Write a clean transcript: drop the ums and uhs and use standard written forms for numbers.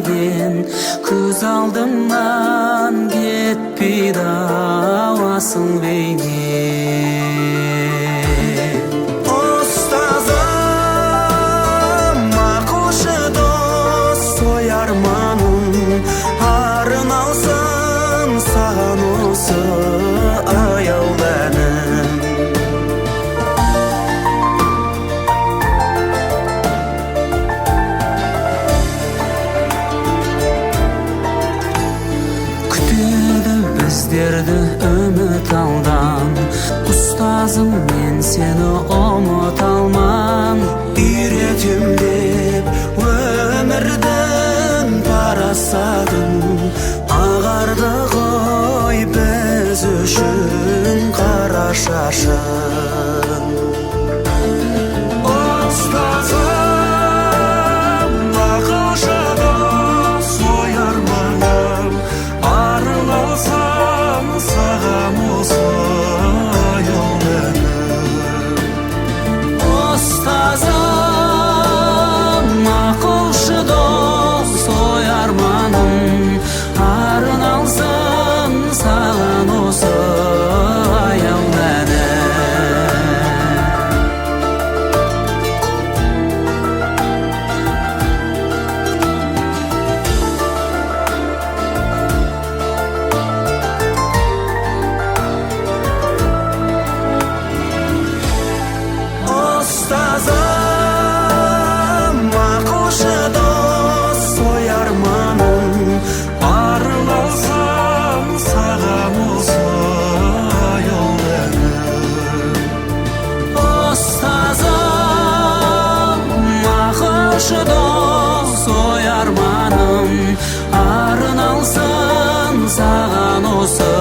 деген көз алдымнан кетпейді ауасың бейнең. Ұстазым, ақылшы дос, ой арманым арын алсын саған осы аяулы әнім. Күтеді біздерді үміт алдан, ұстазым мен сені ұмыта алман. Үйретем деп өмірдің парасатын, ағарды ғой біз үшін қара шашын. Ұстазым, ақылшы дос, ой арманым арылсам саған осы аяулы әнім. Ұстазым, ақылшы дос, ой арманым арын алсын саған осы аяулы әнім. Ұстазым, ақылшы дос, ой арманым арылсам саған осы аяулы әнім. Ұстазым, ақылшы дос, ой арманым арын алсын саған осы